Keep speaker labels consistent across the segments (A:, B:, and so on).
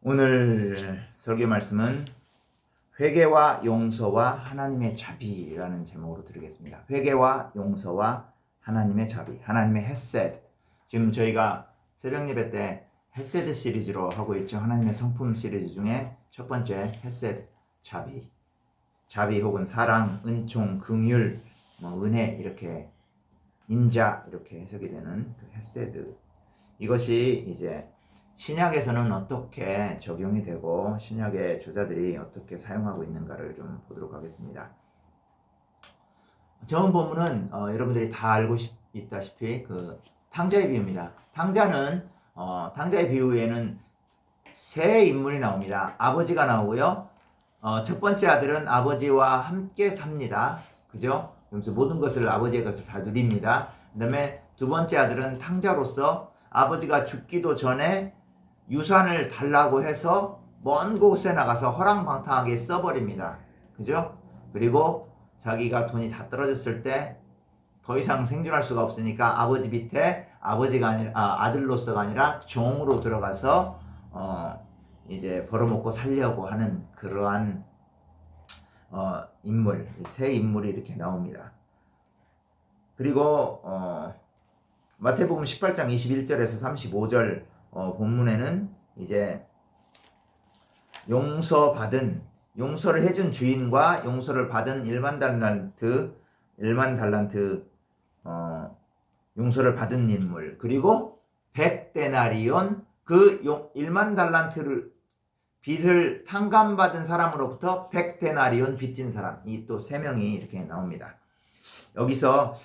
A: 오늘 설교 말씀은 회개와 용서와 하나님의 자비라는 제목으로 드리겠습니다. 회개와 용서와 하나님의 자비, 하나님의 헤세드. 지금 저희가 새벽 예배 때 헤세드 시리즈로 하고 있죠. 하나님의 성품 시리즈 중에 첫 번째 헤세드, 자비. 자비 혹은 사랑, 은총, 긍휼, 은혜 이렇게 인자 이렇게 해석이 되는 그 헤세드. 이것이 이제 신약에서는 어떻게 적용이 되고 신약의 저자들이 어떻게 사용하고 있는가를 좀 보도록 하겠습니다. 처음 본문은 여러분들이 다 알고 있다시피 그 탕자의 비유입니다. 탕자의 비유에는 세 인물이 나옵니다. 아버지가 나오고요. 첫 번째 아들은 아버지와 함께 삽니다. 그죠? 그래서 모든 것을 아버지의 것을 다 누립니다. 그 다음에 두 번째 아들은 탕자로서 아버지가 죽기도 전에 유산을 달라고 해서 먼 곳에 나가서 허랑방탕하게 써버립니다. 그죠? 그리고 자기가 돈이 다 떨어졌을 때 더 이상 생존할 수가 없으니까 아버지 밑에 아들로서가 아니라 종으로 들어가서 이제 벌어먹고 살려고 하는 그러한 인물, 세 인물이 이렇게 나옵니다. 그리고 마태복음 18장 21절에서 35절 본문에는 이제 용서를 해준 주인과 용서를 받은 일만 달란트 용서를 받은 인물, 그리고 100데나리온 그 1만 달란트를 빚을 탕감받은 사람으로부터 100데나리온 빚진 사람, 이 또 세 명이 이렇게 나옵니다. 여기서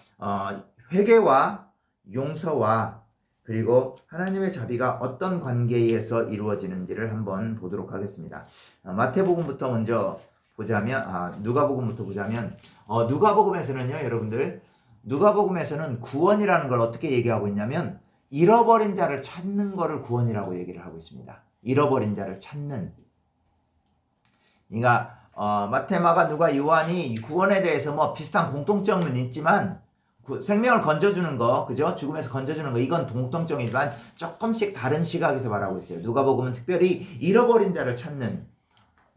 A: 회개와 용서와 그리고 하나님의 자비가 어떤 관계에서 이루어지는지를 한번 보도록 하겠습니다. 마태복음부터 먼저 보자면, 누가복음부터 보자면, 누가복음에서는요, 여러분들, 누가복음에서는 구원이라는 걸 어떻게 얘기하고 있냐면, 잃어버린 자를 찾는 거를 구원이라고 얘기를 하고 있습니다. 잃어버린 자를 찾는. 그러니까, 마태, 마가, 누가, 요한이 구원에 대해서 비슷한 공통점은 있지만, 생명을 건져주는 거, 그죠? 죽음에서 건져주는 거, 이건 공통점이지만 조금씩 다른 시각에서 말하고 있어요. 누가복음은 특별히 잃어버린 자를 찾는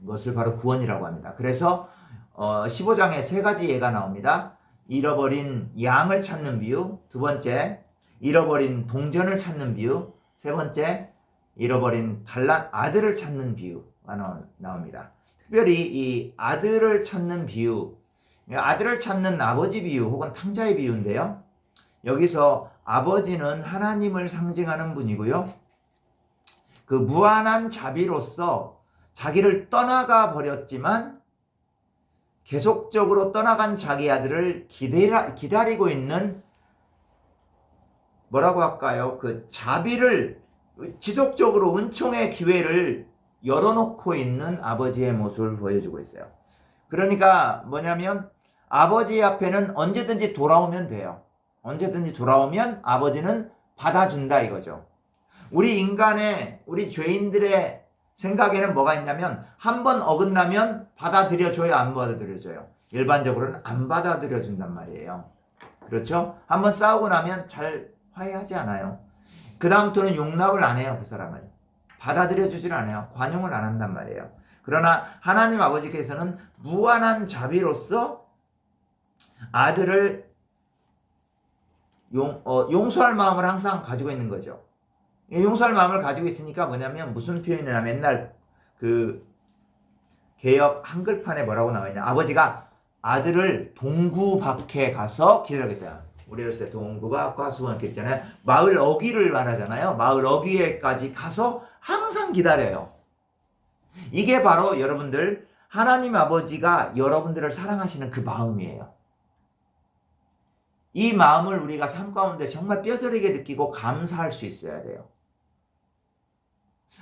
A: 것을 바로 구원이라고 합니다. 그래서 15장에 세 가지 예가 나옵니다. 잃어버린 양을 찾는 비유, 두 번째 잃어버린 동전을 찾는 비유, 세 번째 잃어버린 아들을 찾는 비유가 나옵니다. 특별히 이 아들을 찾는 비유, 아들을 찾는 아버지 비유 혹은 탕자의 비유인데요. 여기서 아버지는 하나님을 상징하는 분이고요. 그 무한한 자비로서 자기를 떠나가 버렸지만 계속적으로 떠나간 자기 아들을 기다리고 있는, 뭐라고 할까요? 그 자비를 지속적으로 은총의 기회를 열어놓고 있는 아버지의 모습을 보여주고 있어요. 그러니까 뭐냐면 아버지 앞에는 언제든지 돌아오면 돼요. 언제든지 돌아오면 아버지는 받아준다 이거죠. 우리 죄인들의 생각에는 뭐가 있냐면 한 번 어긋나면 받아들여줘요, 안 받아들여줘요? 일반적으로는 안 받아들여준단 말이에요. 그렇죠? 한 번 싸우고 나면 잘 화해하지 않아요. 그 다음부터는 용납을 안 해요, 그 사람을. 받아들여주질 않아요. 관용을 안 한단 말이에요. 그러나 하나님 아버지께서는 무한한 자비로서 아들을 용서할 마음을 항상 가지고 있는 거죠. 용서할 마음을 가지고 있으니까 뭐냐면 무슨 표현이나 맨날 그 개역 한글판에 뭐라고 나와 있냐. 아버지가 아들을 동구 밖에 가서 기다리겠다. 우리 어렸을 때 동구가 과수원 이렇게 있잖아요. 마을 어귀를 말하잖아요. 마을 어귀에까지 가서 항상 기다려요. 이게 바로 여러분들 하나님 아버지가 여러분들을 사랑하시는 그 마음이에요. 이 마음을 우리가 삶 가운데 정말 뼈저리게 느끼고 감사할 수 있어야 돼요.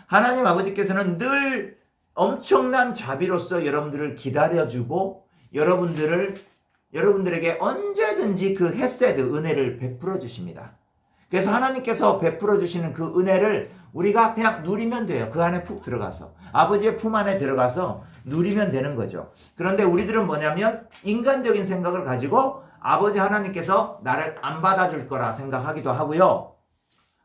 A: 하나님 아버지께서는 늘 엄청난 자비로서 여러분들을 기다려주고 여러분들에게 언제든지 그 헤세드, 은혜를 베풀어 주십니다. 그래서 하나님께서 베풀어 주시는 그 은혜를 우리가 그냥 누리면 돼요. 그 안에 푹 들어가서. 아버지의 품 안에 들어가서 누리면 되는 거죠. 그런데 우리들은 뭐냐면 인간적인 생각을 가지고 아버지 하나님께서 나를 안 받아줄 거라 생각하기도 하고요.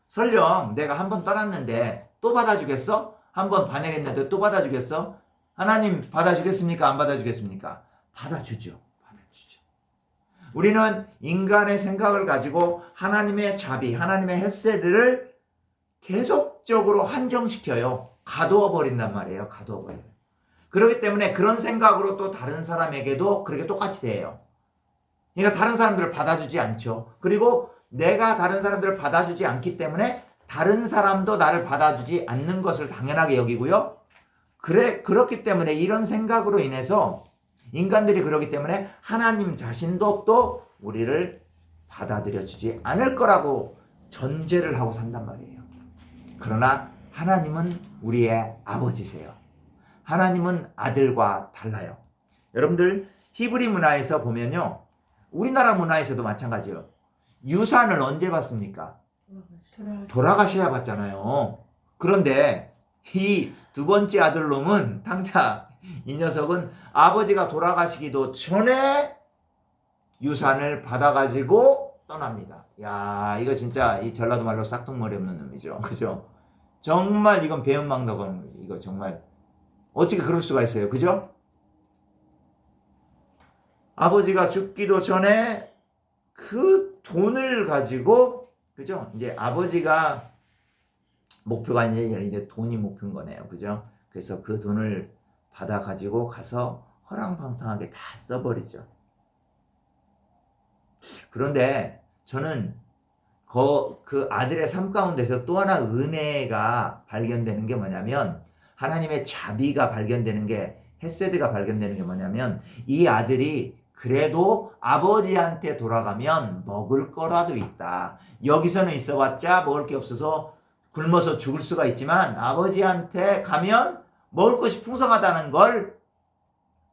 A: 설령 내가 한 번 떠났는데 또 받아주겠어? 한번 반역했는데 또 받아주겠어? 하나님 받아주겠습니까? 안 받아주겠습니까? 받아주죠. 받아주죠. 우리는 인간의 생각을 가지고 하나님의 자비, 하나님의 헤세드를 계속적으로 한정시켜요. 가두어 버린단 말이에요. 가두어 버려요. 그렇기 때문에 그런 생각으로 또 다른 사람에게도 그렇게 똑같이 돼요. 그러니까 다른 사람들을 받아주지 않죠. 그리고 내가 다른 사람들을 받아주지 않기 때문에 다른 사람도 나를 받아주지 않는 것을 당연하게 여기고요. 그렇기 때문에 이런 생각으로 인해서 인간들이 그렇기 때문에 하나님 자신도 또 우리를 받아들여 주지 않을 거라고 전제를 하고 산단 말이에요. 그러나 하나님은 우리의 아버지세요. 하나님은 아들과 달라요. 여러분들 히브리 문화에서 보면요. 우리나라 문화에서도 마찬가지예요. 유산을 언제 받습니까? 돌아가셔야 받잖아요. 그런데 이 두 번째 아들놈은 당장 이 녀석은 아버지가 돌아가시기도 전에 유산을 받아가지고 떠납니다. 야, 이거 진짜 이 전라도 말로 싹둑머리 없는 놈이죠. 그죠? 정말 이건 배은망덕은 이거 정말 어떻게 그럴 수가 있어요. 그죠? 아버지가 죽기도 전에 그 돈을 가지고, 그죠? 이제 아버지가 목표가 이제 돈이 목표인 거네요. 그죠? 그래서 그 돈을 받아 가지고 가서 허랑방탕하게 다 써버리죠. 그런데 저는 그 아들의 삶 가운데서 또 하나 은혜가 발견되는 게 뭐냐면, 하나님의 자비가 발견되는 게, 헤세드가 발견되는 게 뭐냐면, 이 아들이 그래도 아버지한테 돌아가면 먹을 거라도 있다. 여기서는 있어봤자 먹을 게 없어서 굶어서 죽을 수가 있지만 아버지한테 가면 먹을 것이 풍성하다는 걸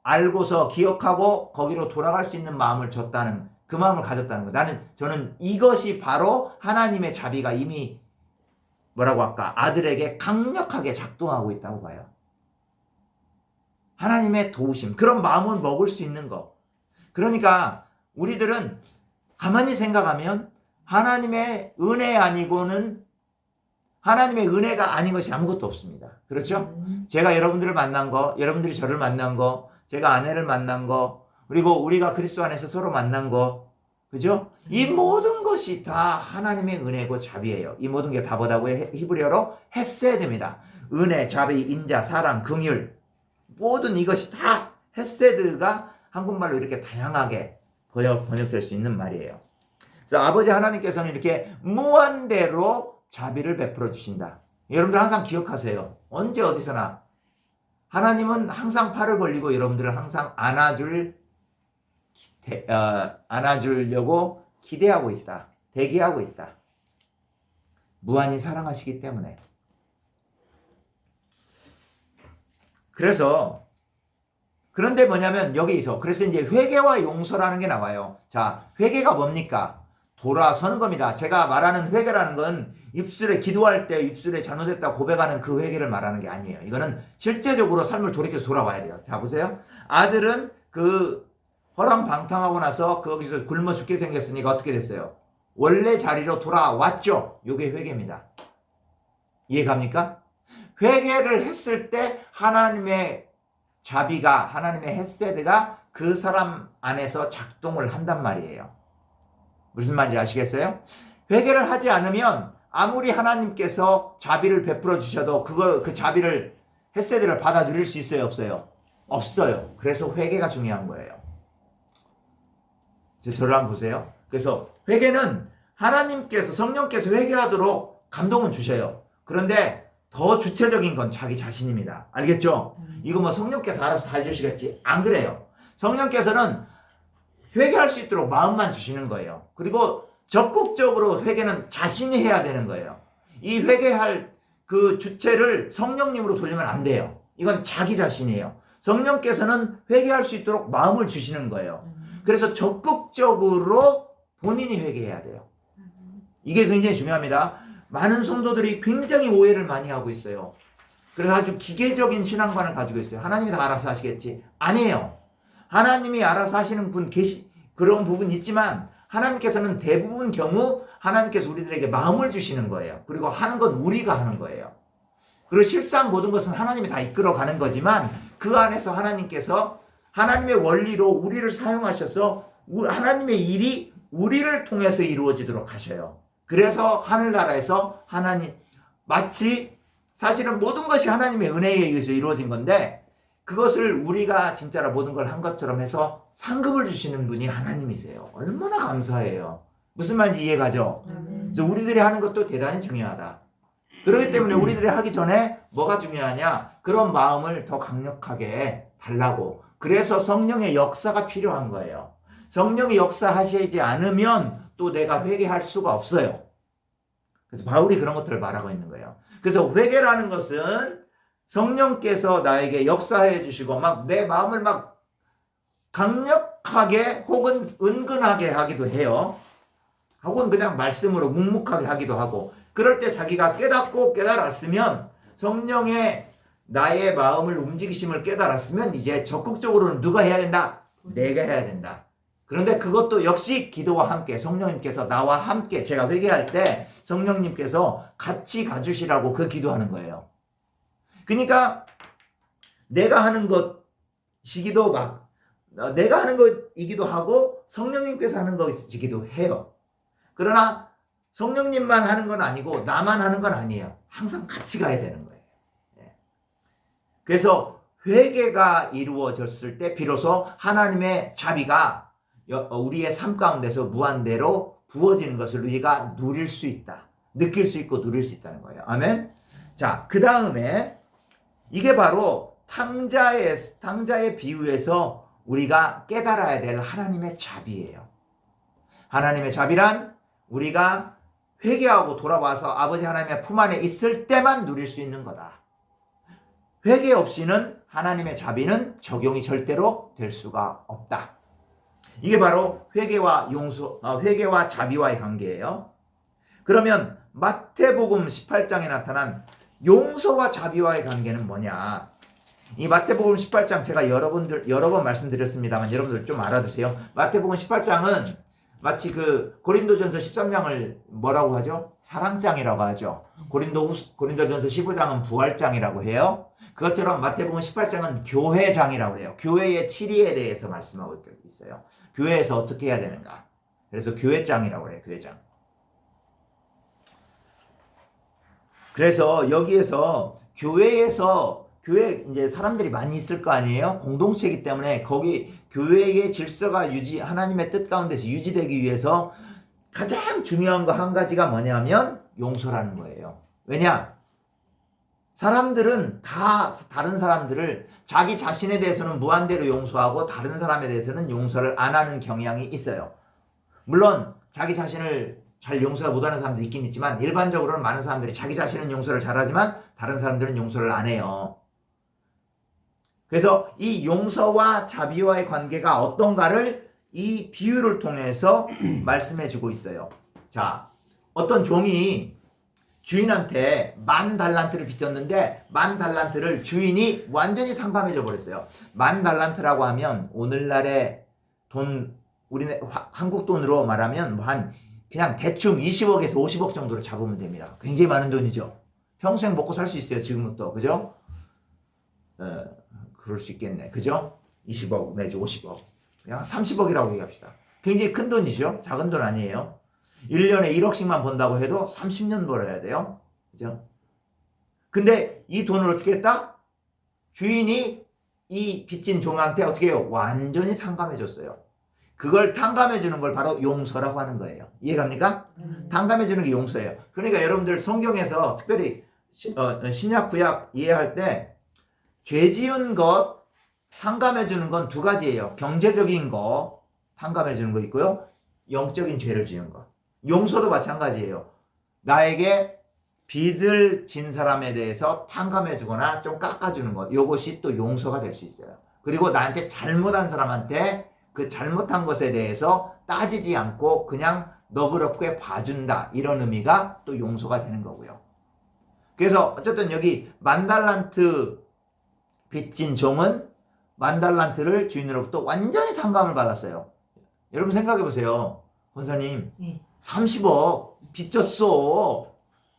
A: 알고서 기억하고 거기로 돌아갈 수 있는 마음을 줬다는, 그 마음을 가졌다는 거. 저는 이것이 바로 하나님의 자비가 이미 뭐라고 할까? 아들에게 강력하게 작동하고 있다고 봐요. 하나님의 도우심, 그런 마음을 먹을 수 있는 거. 그러니까 우리들은 가만히 생각하면 하나님의 은혜 아니고는, 하나님의 은혜가 아닌 것이 아무것도 없습니다. 그렇죠? 제가 여러분들을 만난 거, 여러분들이 저를 만난 거, 제가 아내를 만난 거, 그리고 우리가 그리스도 안에서 서로 만난 거, 그죠? 이 모든 것이 다 하나님의 은혜고 자비예요. 이 모든 게 다 뭐라고 히브리어로 헤세드입니다. 은혜, 자비, 인자, 사랑, 긍휼, 모든 이것이 다 헤세드가 한국말로 이렇게 다양하게 번역될 수 있는 말이에요. 그래서 아버지 하나님께서는 이렇게 무한대로 자비를 베풀어 주신다. 여러분들 항상 기억하세요. 언제 어디서나 하나님은 항상 팔을 벌리고 여러분들을 항상 안아주려고 기대하고 있다. 대기하고 있다. 무한히 사랑하시기 때문에. 그런데 뭐냐면 여기서 그래서 이제 회개와 용서라는 게 나와요. 자, 회개가 뭡니까? 돌아서는 겁니다. 제가 말하는 회개라는 건 입술에 기도할 때 입술에 잘못했다 고백하는 그 회개를 말하는 게 아니에요. 이거는 실제적으로 삶을 돌이켜서 돌아와야 돼요. 자, 보세요. 아들은 그 허랑방탕하고 나서 거기서 굶어 죽게 생겼으니까 어떻게 됐어요? 원래 자리로 돌아왔죠. 이게 회개입니다. 이해갑니까? 회개를 했을 때 하나님의 자비가, 하나님의 헤세드가 그 사람 안에서 작동을 한단 말이에요. 무슨 말인지 아시겠어요? 회개를 하지 않으면 아무리 하나님께서 자비를 베풀어 주셔도 그 자비를, 헤세드를 받아 누릴 수 있어요, 없어요? 없어요. 그래서 회개가 중요한 거예요. 저를 한번 보세요. 그래서 회개는 하나님께서, 성령께서 회개하도록 감동은 주셔요. 그런데 더 주체적인 건 자기 자신입니다. 알겠죠? 이거 뭐 성령께서 알아서 다 해주시겠지? 안 그래요. 성령께서는 회개할 수 있도록 마음만 주시는 거예요. 그리고 적극적으로 회개는 자신이 해야 되는 거예요. 이 회개할 그 주체를 성령님으로 돌리면 안 돼요. 이건 자기 자신이에요. 성령께서는 회개할 수 있도록 마음을 주시는 거예요. 그래서 적극적으로 본인이 회개해야 돼요. 이게 굉장히 중요합니다. 많은 성도들이 굉장히 오해를 많이 하고 있어요. 그래서 아주 기계적인 신앙관을 가지고 있어요. 하나님이 다 알아서 하시겠지? 아니에요. 하나님이 알아서 하시는 그런 부분 있지만 하나님께서는 대부분 경우 하나님께서 우리들에게 마음을 주시는 거예요. 그리고 하는 건 우리가 하는 거예요. 그리고 실상 모든 것은 하나님이 다 이끌어가는 거지만 그 안에서 하나님께서 하나님의 원리로 우리를 사용하셔서 하나님의 일이 우리를 통해서 이루어지도록 하셔요. 그래서 하늘나라에서 하나님 마치 사실은 모든 것이 하나님의 은혜에 의해서 이루어진 건데 그것을 우리가 진짜로 모든 걸 한 것처럼 해서 상급을 주시는 분이 하나님이세요. 얼마나 감사해요. 무슨 말인지 이해가죠? 그래서 우리들이 하는 것도 대단히 중요하다. 그렇기 때문에 우리들이 하기 전에 뭐가 중요하냐? 그런 마음을 더 강력하게 달라고. 그래서 성령의 역사가 필요한 거예요. 성령이 역사하시지 않으면 또 내가 회개할 수가 없어요. 그래서 바울이 그런 것들을 말하고 있는 거예요. 그래서 회개라는 것은 성령께서 나에게 역사해 주시고 막 내 마음을 막 강력하게 혹은 은근하게 하기도 해요. 혹은 그냥 말씀으로 묵묵하게 하기도 하고 그럴 때 자기가 깨닫고 깨달았으면 성령의 나의 마음을 움직이심을 깨달았으면 이제 적극적으로는 누가 해야 된다? 내가 해야 된다. 그런데 그것도 역시 기도와 함께 성령님께서 나와 함께 제가 회개할 때 성령님께서 같이 가주시라고 그 기도하는 거예요. 그러니까 내가 하는 것이기도 막 내가 하는 것이기도 하고 성령님께서 하는 것이기도 해요. 그러나 성령님만 하는 건 아니고 나만 하는 건 아니에요. 항상 같이 가야 되는 거예요. 그래서 회개가 이루어졌을 때 비로소 하나님의 자비가 우리의 삶 가운데서 무한대로 부어지는 것을 우리가 누릴 수 있다. 느낄 수 있고 누릴 수 있다는 거예요. 아멘. 자, 그 다음에 이게 바로 탕자의 비유에서 우리가 깨달아야 될 하나님의 자비예요. 하나님의 자비란 우리가 회개하고 돌아와서 아버지 하나님의 품 안에 있을 때만 누릴 수 있는 거다. 회개 없이는 하나님의 자비는 적용이 절대로 될 수가 없다. 이게 바로 회개와 자비와의 관계예요. 그러면 마태복음 18장에 나타난 용서와 자비와의 관계는 뭐냐? 이 마태복음 18장 제가 여러 번 말씀드렸습니다만 여러분들 좀 알아두세요. 마태복음 18장은 마치 그 고린도전서 13장을 뭐라고 하죠? 사랑장이라고 하죠. 고린도전서 15장은 부활장이라고 해요. 그것처럼 마태복음 18장은 교회장이라고 해요. 교회의 치리에 대해서 말씀하고 있어요. 교회에서 어떻게 해야 되는가? 그래서 교회장이라고 해요. 교회장. 그래서 여기에서 교회 이제 사람들이 많이 있을 거 아니에요? 공동체이기 때문에 거기 교회의 질서가 하나님의 뜻 가운데서 유지되기 위해서 가장 중요한 거 한 가지가 뭐냐면 용서라는 거예요. 왜냐? 사람들은 다 다른 사람들을 자기 자신에 대해서는 무한대로 용서하고 다른 사람에 대해서는 용서를 안 하는 경향이 있어요. 물론 자기 자신을 잘 용서를 못하는 사람도 있긴 있지만 일반적으로는 많은 사람들이 자기 자신은 용서를 잘하지만 다른 사람들은 용서를 안 해요. 그래서 이 용서와 자비와의 관계가 어떤가를 이 비유를 통해서 말씀해 주고 있어요. 자, 어떤 종이 주인한테 10,000달란트를 빚졌는데 10,000달란트를 주인이 완전히 탕감해줘 버렸어요. 10,000달란트라고 하면 오늘날의 돈, 한국 돈으로 말하면 그냥 대충 20억에서 50억 정도로 잡으면 됩니다. 굉장히 많은 돈이죠. 평생 먹고 살 수 있어요. 지금부터. 그죠? 그럴 수 있겠네. 그죠? 20억 내지 50억. 그냥 30억이라고 얘기합시다. 굉장히 큰 돈이죠. 작은 돈 아니에요. 1년에 1억씩만 번다고 해도 30년 벌어야 돼요. 그죠? 근데 이 돈을 어떻게 했다? 주인이 이 빚진 종한테 어떻게 해요? 완전히 탕감해줬어요. 그걸 탕감해주는 걸 바로 용서라고 하는 거예요. 이해갑니까? 탕감해주는 게 용서예요. 그러니까 여러분들 성경에서 특별히 신약 구약 이해할 때 죄 지은 것 탕감해주는 건 두 가지예요. 경제적인 거 탕감해주는 거 있고요. 영적인 죄를 지은 것. 용서도 마찬가지예요. 나에게 빚을 진 사람에 대해서 탕감해주거나 좀 깎아주는 것. 이것이 또 용서가 될 수 있어요. 그리고 나한테 잘못한 사람한테 그 잘못한 것에 대해서 따지지 않고 그냥 너그럽게 봐준다. 이런 의미가 또 용서가 되는 거고요. 그래서 어쨌든 여기 10,000달란트 빚진 종은 10,000달란트를 주인으로부터 완전히 탕감을 받았어요. 여러분 생각해 보세요. 권사님, 30억 빚졌어.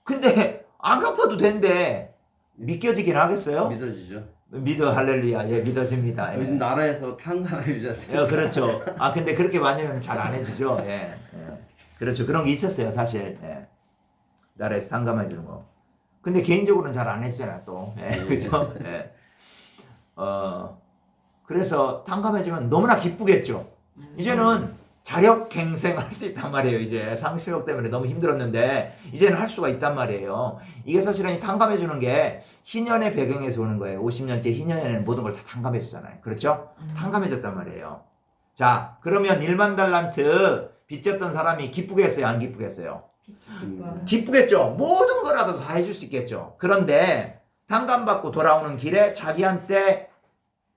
A: 근데 안 갚아도 된대. 믿겨지긴 하겠어요?
B: 믿어지죠.
A: 믿어, 할렐루야. 예, 믿어집니다. 예.
B: 요즘 나라에서 탕감해 주지 않습니까?
A: 그렇죠. 근데 그렇게 많이 하면 잘 안 해주죠. 예. 그렇죠. 그런 게 있었어요, 사실. 예. 나라에서 탕감해 주는 거. 근데 개인적으로는 잘 안 해주잖아, 또. 예. 그죠? 예. 그래서 탕감해 주면 너무나 기쁘겠죠. 이제는 자력갱생할 수 있단 말이에요. 이제 상실력 때문에 너무 힘들었는데 이제는 할 수가 있단 말이에요. 이게 사실은 이 탕감해 주는 게 희년의 배경에서 오는 거예요. 50년째 희년에는 모든 걸 다 탕감해 주잖아요. 그렇죠? 탕감해 줬단 말이에요. 자, 그러면 1만 달란트 빚졌던 사람이 기쁘겠어요? 안 기쁘겠어요? 기쁘겠죠. 모든 거라도 다 해줄 수 있겠죠. 그런데 탕감받고 돌아오는 길에 자기한테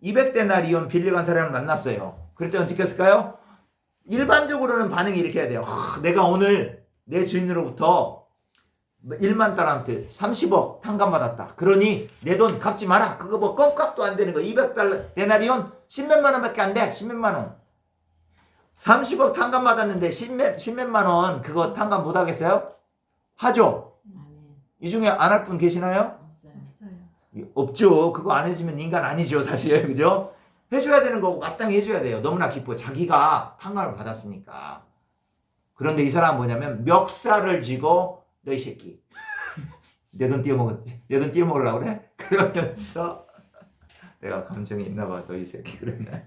A: 200데나리온 빌려간 사람을 만났어요. 그럴 때 어떻게 했을까요? 일반적으로는 반응이 이렇게 해야 돼요. 내가 오늘 내 주인으로부터 1만 달란트 30억 탕감받았다. 그러니 내 돈 갚지 마라. 그거 뭐 껌값도 안 되는 거. 200데나리온 10몇만 원밖에 안 돼. 10몇만 원. 30억 탕감받았는데 10몇만 원 그거 탕감 못 하겠어요? 하죠. 이 중에 안 할 분 계시나요? 없죠. 그거 안 해주면 인간 아니죠, 사실. 그죠? 해줘야 되는 거고 마땅히 해줘야 돼요. 너무나 기뻐. 자기가 탕감을 받았으니까. 그런데 이 사람은 뭐냐면 멱살을 쥐고 너 이 새끼 내 돈 띄어먹으려고 그래? 그러면서 내가 감정이 있나 봐. 너 이 새끼 그러면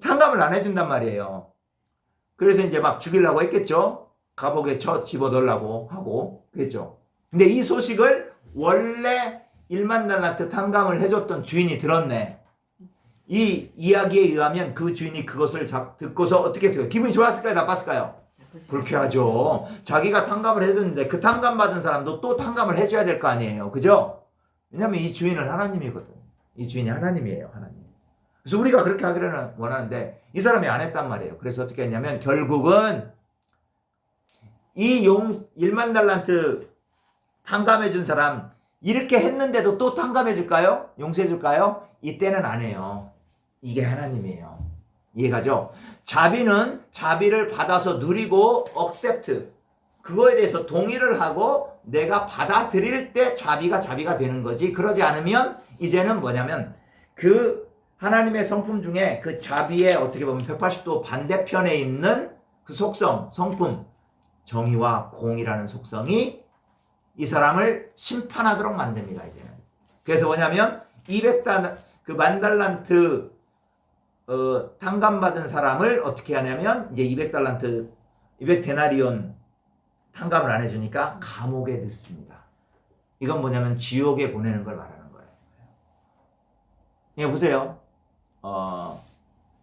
A: 탕감을 안 해준단 말이에요. 그래서 이제 막 죽이려고 했겠죠. 감옥에 집어넣으려고 하고 그랬죠. 근데 이 소식을 원래 1만 달란트 탕감을 해줬던 주인이 들었네. 이 이야기에 의하면 그 주인이 그것을 듣고서 어떻게 했을까요? 기분이 좋았을까요? 나빴을까요? 불쾌하죠. 자기가 탕감을 해줬는데 그 탕감 받은 사람도 또 탕감을 해줘야 될 거 아니에요. 그죠? 왜냐면 이 주인은 하나님이거든. 이 주인이 하나님이에요. 하나님. 그래서 우리가 그렇게 하기를 원하는데 이 사람이 안 했단 말이에요. 그래서 어떻게 했냐면 결국은 이 1만 달란트 탕감해 준 사람 이렇게 했는데도 또 탕감해 줄까요? 용서해 줄까요? 이때는 안 해요. 이게 하나님이에요. 이해가죠? 자비는 자비를 받아서 누리고 accept 그거에 대해서 동의를 하고 내가 받아들일 때 자비가 되는 거지. 그러지 않으면 이제는 뭐냐면 그 하나님의 성품 중에 그 자비의 어떻게 보면 180도 반대편에 있는 그 속성, 성품 정의와 공이라는 속성이 이 사람을 심판하도록 만듭니다, 이제는. 그래서 뭐냐면 1만 달란트 탕감받은 사람을 어떻게 하냐면 이제 200데나리온 탕감을 안 해주니까 감옥에 넣습니다. 이건 뭐냐면 지옥에 보내는 걸 말하는 거예요. 예, 보세요.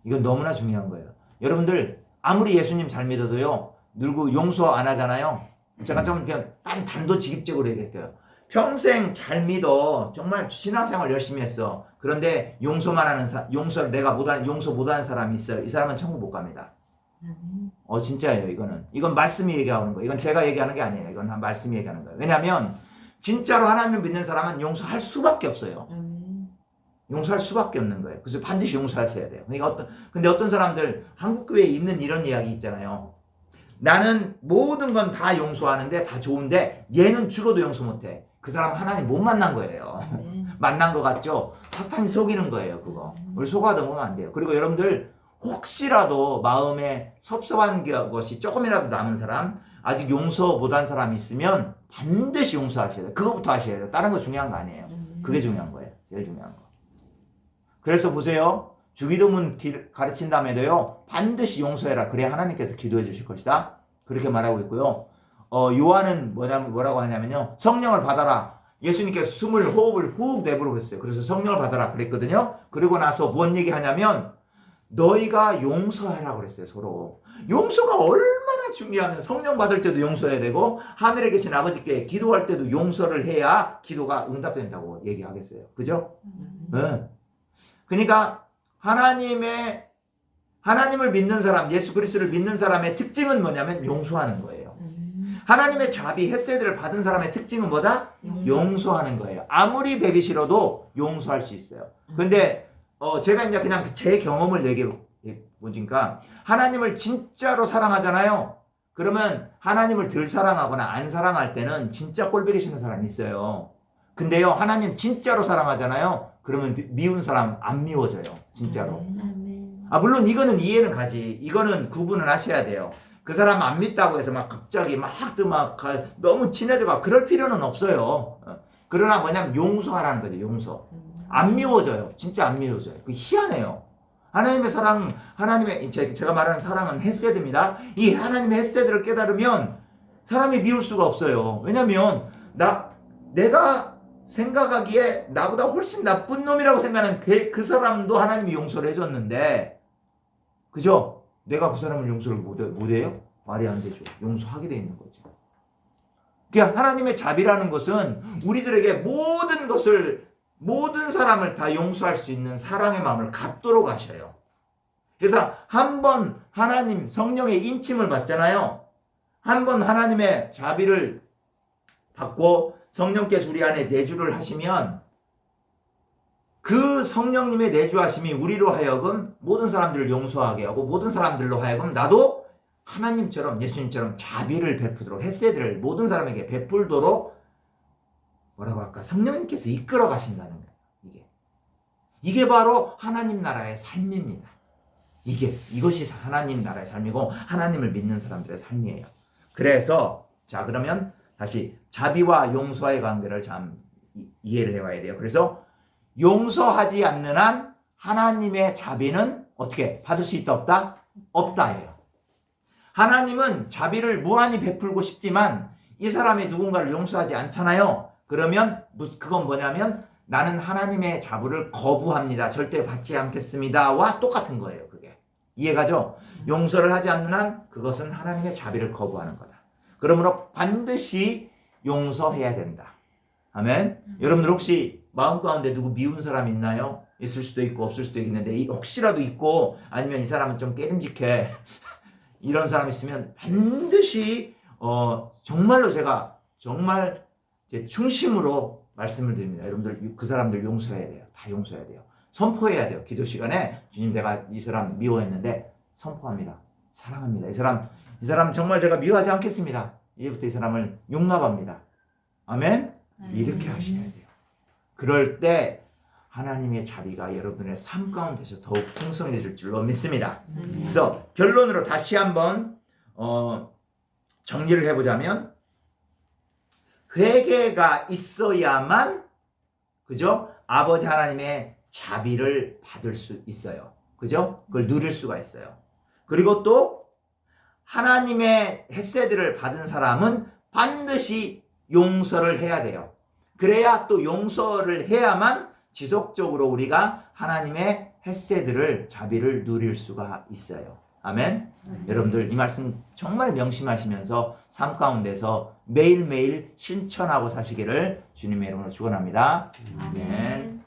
A: 이건 너무나 중요한 거예요. 여러분들 아무리 예수님 잘 믿어도요, 누구 용서 안 하잖아요. 제가 좀 그냥 단도직입적으로 얘기할게요. 평생 잘 믿어. 정말 신앙생활 열심히 했어. 그런데 용서만 하는 용서를 내가 용서 못하는 사람이 있어요. 이 사람은 천국 못 갑니다. 진짜예요. 이건 말씀이 얘기하는 거예요. 이건 제가 얘기하는 게 아니에요. 이건 말씀이 얘기하는 거예요. 왜냐하면 진짜로 하나님을 믿는 사람은 용서할 수밖에 없어요. 용서할 수밖에 없는 거예요. 그래서 반드시 용서하셔야 돼요. 그러니까 근데 어떤 사람들 한국 교회에 있는 이런 이야기 있잖아요. 나는 모든 건 다 용서하는데 다 좋은데 얘는 죽어도 용서 못해. 그 사람 하나님 못 만난 거예요. 만난 거 같죠? 사탄이 속이는 거예요, 그거. 우리 속아도 보면 안 돼요. 그리고 여러분들 혹시라도 마음에 섭섭한 것이 조금이라도 남은 사람, 아직 용서 못한 사람 있으면 반드시 용서하셔야 돼요. 그거부터 하셔야 돼요. 다른 거 중요한 거 아니에요. 그게 중요한 거예요. 제일 중요한 거. 그래서 보세요. 주기도문 가르친 다음에도요, 반드시 용서해라. 그래야 하나님께서 기도해 주실 것이다. 그렇게 말하고 있고요. 요한은 뭐라고 하냐면요. 성령을 받아라. 예수님께서 호흡을 훅 내부르셨어요. 그래서 성령을 받아라 그랬거든요. 그리고 나서 뭔 얘기 하냐면, 너희가 용서하라고 그랬어요, 서로. 용서가 얼마나 중요하면 성령 받을 때도 용서해야 되고, 하늘에 계신 아버지께 기도할 때도 용서를 해야 기도가 응답된다고 얘기하겠어요. 그죠? 네. 그러니까, 하나님을 믿는 사람, 예수 그리스도를 믿는 사람의 특징은 뭐냐면 용서하는 거예요. 하나님의 자비, 헤세드를 받은 사람의 특징은 뭐다? 용서하는 거예요. 아무리 배기 싫어도 용서할 수 있어요. 근데 제가 이제 그냥 제 경험을 얘기해 보니까 하나님을 진짜로 사랑하잖아요. 그러면 하나님을 덜 사랑하거나 안 사랑할 때는 진짜 꼴보기 싫은 사람이 있어요. 근데요, 하나님 진짜로 사랑하잖아요. 그러면 미운 사람 안 미워져요. 진짜로.
C: 아멘.
A: 물론 이거는 이해는 가지. 이거는 구분을 하셔야 돼요. 그 사람 안 믿다고 해서 막 갑자기 너무 친해져가 그럴 필요는 없어요. 그러나 뭐냐면 용서하라는 거죠. 용서. 안 미워져요. 진짜 안 미워져요. 그 희한해요. 하나님의 사랑, 제가 말하는 사랑은 헤세드입니다. 이 하나님의 헤세드를 깨달으면 사람이 미울 수가 없어요. 왜냐면 내가 생각하기에 나보다 훨씬 나쁜 놈이라고 생각하는 그 사람도 하나님이 용서를 해줬는데, 그죠? 내가 그 사람을 용서를 못해요? 말이 안 되죠. 용서하게 돼 있는 거죠. 그러니까 하나님의 자비라는 것은 우리들에게 모든 사람을 다 용서할 수 있는 사랑의 마음을 갖도록 하셔요. 그래서 한번 하나님 성령의 인침을 받잖아요. 한번 하나님의 자비를 받고 성령께서 우리 안에 내주를 하시면 그 성령님의 내주하심이 우리로 하여금 모든 사람들을 용서하게 하고 모든 사람들로 하여금 나도 하나님처럼 예수님처럼 자비를 베푸도록 헤세드를 모든 사람에게 베풀도록 뭐라고 할까? 성령님께서 이끌어 가신다는 거예요. 이게 바로 하나님 나라의 삶입니다. 이것이 하나님 나라의 삶이고 하나님을 믿는 사람들의 삶이에요. 그래서 자 그러면 다시 자비와 용서와의 관계를 참 이해를 해봐야 돼요. 그래서 용서하지 않는 한 하나님의 자비는 어떻게 받을 수 있다 없다? 없다예요. 하나님은 자비를 무한히 베풀고 싶지만 이 사람이 누군가를 용서하지 않잖아요. 그러면 그건 뭐냐면 나는 하나님의 자비를 거부합니다. 절대 받지 않겠습니다와 똑같은 거예요. 그게 이해가죠? 용서를 하지 않는 한 그것은 하나님의 자비를 거부하는 거다. 그러므로 반드시 용서해야 된다. 아멘. 여러분들 혹시 마음 가운데 누구 미운 사람 있나요? 있을 수도 있고 없을 수도 있는데 혹시라도 있고 아니면 이 사람은 좀 깨름직해 이런 사람 있으면 반드시 정말로 제가 정말 제 충심으로 말씀을 드립니다. 여러분들 그 사람들 용서해야 돼요. 다 용서해야 돼요. 선포해야 돼요. 기도 시간에 주님 내가 이 사람 미워했는데 선포합니다. 사랑합니다. 이 사람 정말 제가 미워하지 않겠습니다. 이제부터 이 사람을 용납합니다. 아멘? 이렇게 하셔야 돼요. 그럴 때 하나님의 자비가 여러분의 삶 가운데서 더욱 풍성해질 줄로 믿습니다. 그래서 결론으로 다시 한번 정리를 해보자면 회개가 있어야만 그죠? 아버지 하나님의 자비를 받을 수 있어요. 그죠? 그걸 누릴 수가 있어요. 그리고 또 하나님의 헤세드를 받은 사람은 반드시 용서를 해야 돼요. 그래야 또 용서를 해야만 지속적으로 우리가 하나님의 헤세드를 자비를 누릴 수가 있어요. 아멘. 여러분들 이 말씀 정말 명심하시면서 삶 가운데서 매일매일 실천하고 사시기를 주님의 이름으로 축원합니다. 아멘.